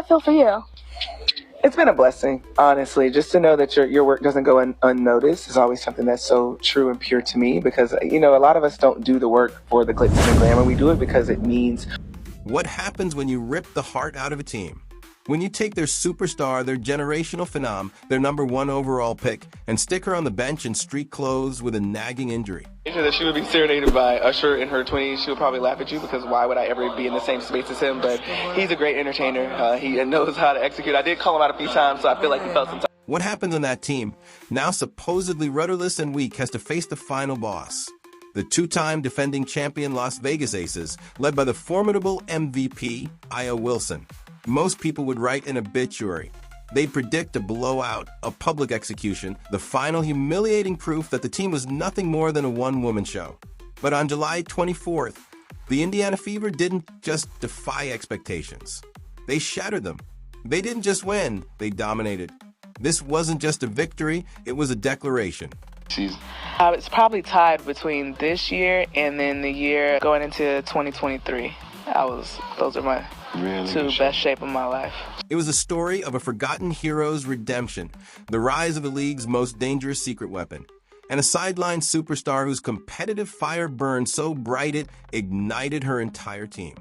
that feel for you? It's been a blessing, honestly, just to know that your work doesn't go unnoticed is always something that's so true and pure to me because, a lot of us don't do the work for the glitz and the glamour. We do it because it means. What happens when you rip the heart out of a team? When you take their superstar, their generational phenom, their #1 overall pick, and stick her on the bench in street clothes with a nagging injury. That she would be serenaded by Usher in her 20s. She would probably laugh at you because why would I ever be in the same space as him? But he's a great entertainer. He knows how to execute. I did call him out a few times, so I feel like he felt some time. What happens on that team, now supposedly rudderless and weak, has to face the final boss? The two-time defending champion Las Vegas Aces, led by the formidable MVP, Aya Wilson. Most people would write an obituary. They'd predict a blowout, a public execution, the final humiliating proof that the team was nothing more than a one-woman show. But on July 24th, the Indiana Fever didn't just defy expectations. They shattered them. They didn't just win, they dominated. This wasn't just a victory, it was a declaration. It's probably tied between this year and then the year going into 2023. Those are my two best shape of my life. It was a story of a forgotten hero's redemption, the rise of the league's most dangerous secret weapon, and a sideline superstar whose competitive fire burned so bright it ignited her entire team.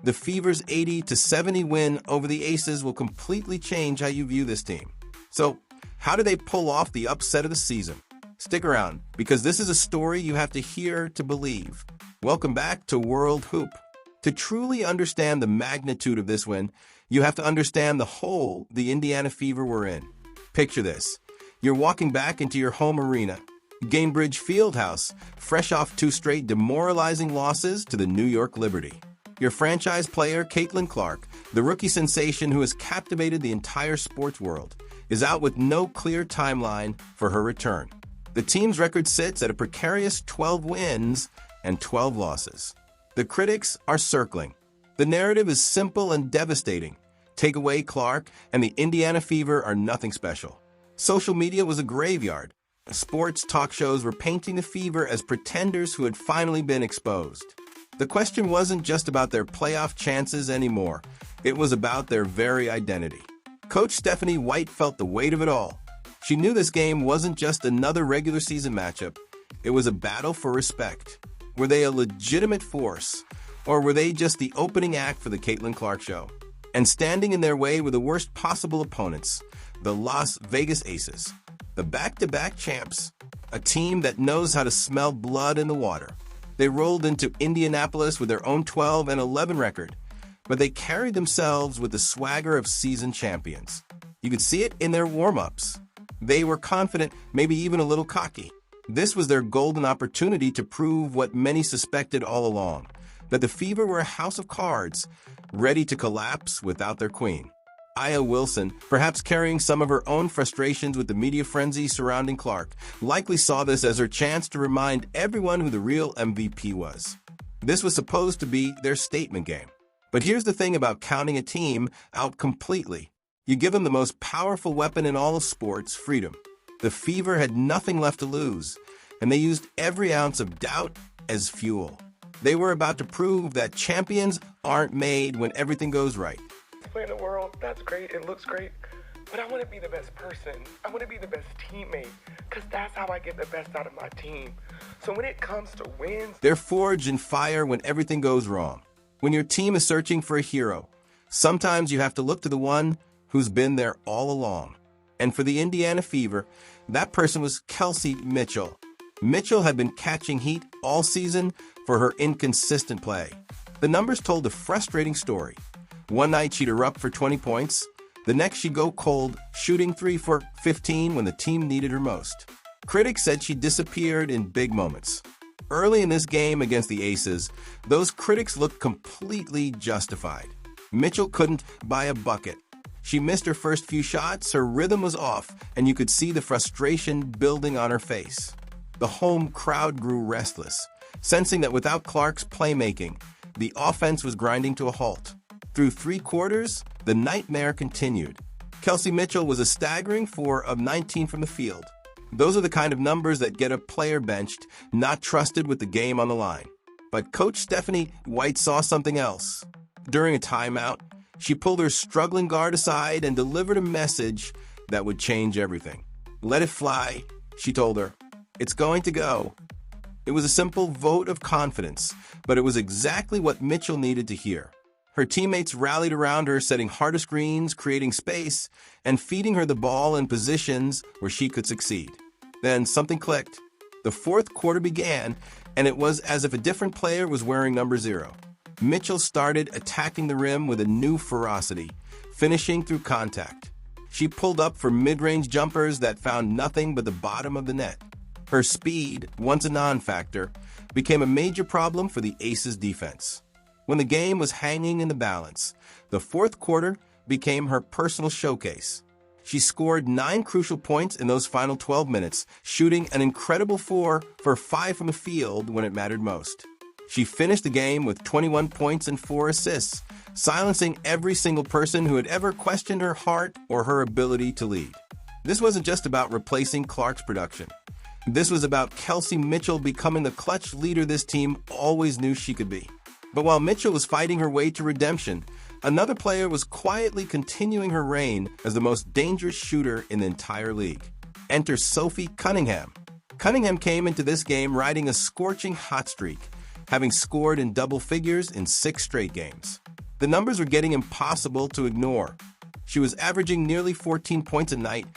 The Fever's 80-70 win over the Aces will completely change how you view this team. So, how do they pull off the upset of the season? Stick around, because this is a story you have to hear to believe. Welcome back to World Hoop. To truly understand the magnitude of this win, you have to understand the hole the Indiana Fever were in. Picture this. You're walking back into your home arena, Gainbridge Fieldhouse, fresh off 2 straight demoralizing losses to the New York Liberty. Your franchise player, Caitlin Clark, the rookie sensation who has captivated the entire sports world, is out with no clear timeline for her return. The team's record sits at a precarious 12 wins and 12 losses. The critics are circling. The narrative is simple and devastating. Take away Clark, and the Indiana Fever are nothing special. Social media was a graveyard. Sports talk shows were painting the Fever as pretenders who had finally been exposed. The question wasn't just about their playoff chances anymore. It was about their very identity. Coach Stephanie White felt the weight of it all. She knew this game wasn't just another regular season matchup. It was a battle for respect. Were they a legitimate force, or were they just the opening act for the Caitlin Clark show? And standing in their way were the worst possible opponents, the Las Vegas Aces, the back-to-back champs, a team that knows how to smell blood in the water. They rolled into Indianapolis with their own 12-11 record, but they carried themselves with the swagger of seasoned champions. You could see it in their warm-ups. They were confident, maybe even a little cocky. This was their golden opportunity to prove what many suspected all along, that the Fever were a house of cards, ready to collapse without their queen. Aya Wilson, perhaps carrying some of her own frustrations with the media frenzy surrounding Clark, likely saw this as her chance to remind everyone who the real MVP was. This was supposed to be their statement game. But here's the thing about counting a team out completely. You give them the most powerful weapon in all of sports, freedom. The Fever had nothing left to lose, and they used every ounce of doubt as fuel. They were about to prove that champions aren't made when everything goes right. Play in the world, that's great, it looks great, but I want to be the best person. I want to be the best teammate, because that's how I get the best out of my team. So when it comes to wins... They're forged in fire when everything goes wrong. When your team is searching for a hero, sometimes you have to look to the one who's been there all along. And for the Indiana Fever, that person was Kelsey Mitchell. Mitchell had been catching heat all season for her inconsistent play. The numbers told a frustrating story. One night she'd erupt for 20 points. The next she'd go cold, shooting 3 for 15 when the team needed her most. Critics said she disappeared in big moments. Early in this game against the Aces, those critics looked completely justified. Mitchell couldn't buy a bucket. She missed her first few shots, her rhythm was off, and you could see the frustration building on her face. The home crowd grew restless, sensing that without Clark's playmaking, the offense was grinding to a halt. Through 3 quarters, the nightmare continued. Kelsey Mitchell was a staggering 4 of 19 from the field. Those are the kind of numbers that get a player benched, not trusted with the game on the line. But Coach Stephanie White saw something else. During a timeout, She pulled her struggling guard aside and delivered a message that would change everything. "Let it fly," she told her. "It's going to go." It was a simple vote of confidence, but it was exactly what Mitchell needed to hear. Her teammates rallied around her, setting harder screens, creating space, and feeding her the ball in positions where she could succeed. Then something clicked. The fourth quarter began, and it was as if a different player was wearing number 0. Mitchell started attacking the rim with a new ferocity, finishing through contact. She pulled up for mid-range jumpers that found nothing but the bottom of the net. Her speed, once a non-factor, became a major problem for the Aces' defense. When the game was hanging in the balance, the fourth quarter became her personal showcase. She scored 9 crucial points in those final 12 minutes, shooting an incredible 4 for 5 from the field when it mattered most. She finished the game with 21 points and 4 assists, silencing every single person who had ever questioned her heart or her ability to lead. This wasn't just about replacing Clark's production. This was about Kelsey Mitchell becoming the clutch leader this team always knew she could be. But while Mitchell was fighting her way to redemption, another player was quietly continuing her reign as the most dangerous shooter in the entire league. Enter Sophie Cunningham. Cunningham came into this game riding a scorching hot streak, having scored in double figures in 6 straight games. The numbers were getting impossible to ignore. She was averaging nearly 14 points a night,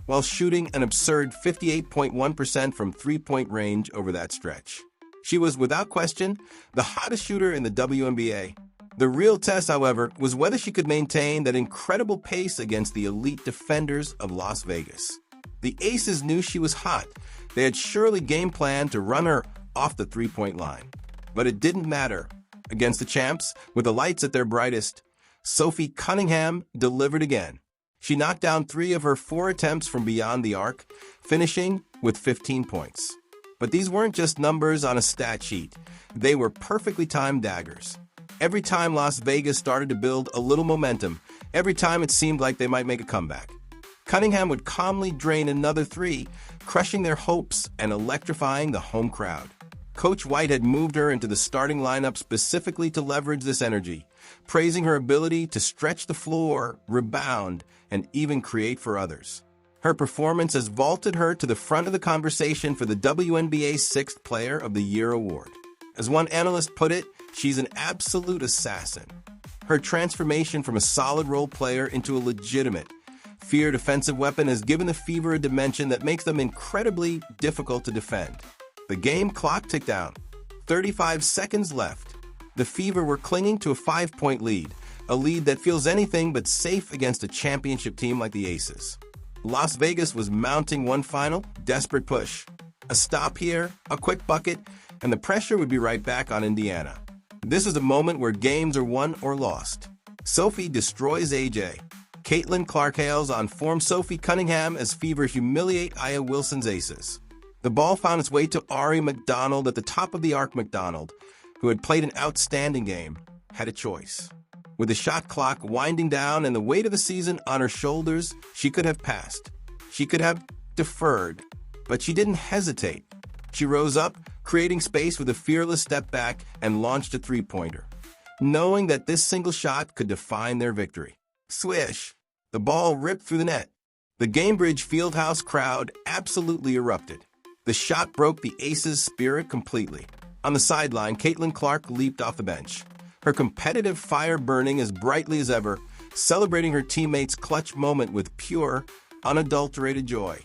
while shooting an absurd 58.1% from three-point range over that stretch. She was, without question, the hottest shooter in the WNBA. The real test, however, was whether she could maintain that incredible pace against the elite defenders of Las Vegas. The Aces knew she was hot. They had surely game planned to run her off the three-point line. But it didn't matter. Against the champs, with the lights at their brightest, Sophie Cunningham delivered again. She knocked down 3 of her 4 attempts from beyond the arc, finishing with 15 points. But these weren't just numbers on a stat sheet. They were perfectly timed daggers. Every time Las Vegas started to build a little momentum, every time it seemed like they might make a comeback, Cunningham would calmly drain another 3, crushing their hopes and electrifying the home crowd. Coach White had moved her into the starting lineup specifically to leverage this energy, praising her ability to stretch the floor, rebound, and even create for others. Her performance has vaulted her to the front of the conversation for the WNBA's 6th Player of the Year award. As one analyst put it, she's an absolute assassin. Her transformation from a solid role player into a legitimate, feared offensive weapon has given the Fever a dimension that makes them incredibly difficult to defend. The game clock ticked down. 35 seconds left. The Fever were clinging to a 5-point lead, a lead that feels anything but safe against a championship team like the Aces. Las Vegas was mounting one final, desperate push. A stop here, a quick bucket, and the pressure would be right back on Indiana. This is a moment where games are won or lost. Sophie destroys AJ. Caitlin Clark hails on form Sophie Cunningham as Fever humiliate Aya Wilson's Aces. The ball found its way to Ari McDonald at the top of the arc. McDonald, who had played an outstanding game, had a choice. With the shot clock winding down and the weight of the season on her shoulders, she could have passed. She could have deferred, but she didn't hesitate. She rose up, creating space with a fearless step back and launched a three-pointer, knowing that this single shot could define their victory. Swish! The ball ripped through the net. The Gamebridge Fieldhouse crowd absolutely erupted. The shot broke the Aces' spirit completely. On the sideline, Caitlin Clark leaped off the bench, her competitive fire burning as brightly as ever, celebrating her teammates' clutch moment with pure, unadulterated joy.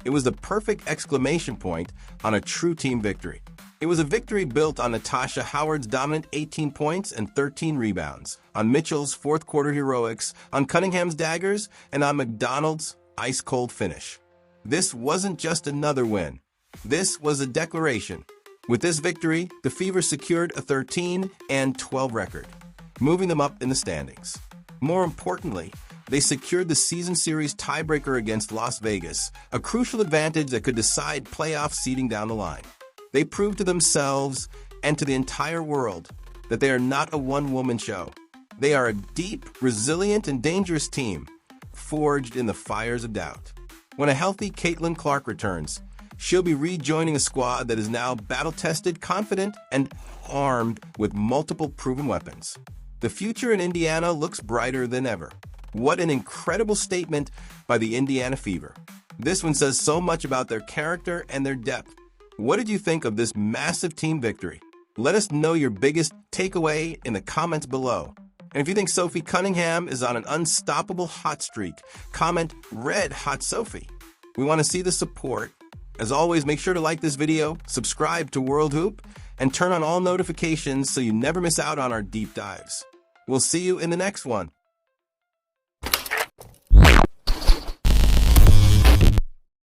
It was the perfect exclamation point on a true team victory. It was a victory built on Natasha Howard's dominant 18 points and 13 rebounds, on Mitchell's fourth-quarter heroics, on Cunningham's daggers, and on McDonald's ice-cold finish. This wasn't just another win. This was a declaration. With this victory, the Fever secured a 13-12 record, moving them up in the standings. More importantly, they secured the season series tiebreaker against Las Vegas, a crucial advantage that could decide playoff seeding down the line. They proved to themselves and to the entire world that they are not a one-woman show. They are a deep, resilient, and dangerous team, forged in the fires of doubt. When a healthy Caitlin Clark returns, she'll be rejoining a squad that is now battle-tested, confident, and armed with multiple proven weapons. The future in Indiana looks brighter than ever. What an incredible statement by the Indiana Fever. This one says so much about their character and their depth. What did you think of this massive team victory? Let us know your biggest takeaway in the comments below. And if you think Sophie Cunningham is on an unstoppable hot streak, comment Red Hot Sophie. We want to see the support. As always, make sure to like this video, subscribe to World Hoop, and turn on all notifications so you never miss out on our deep dives. We'll see you in the next one.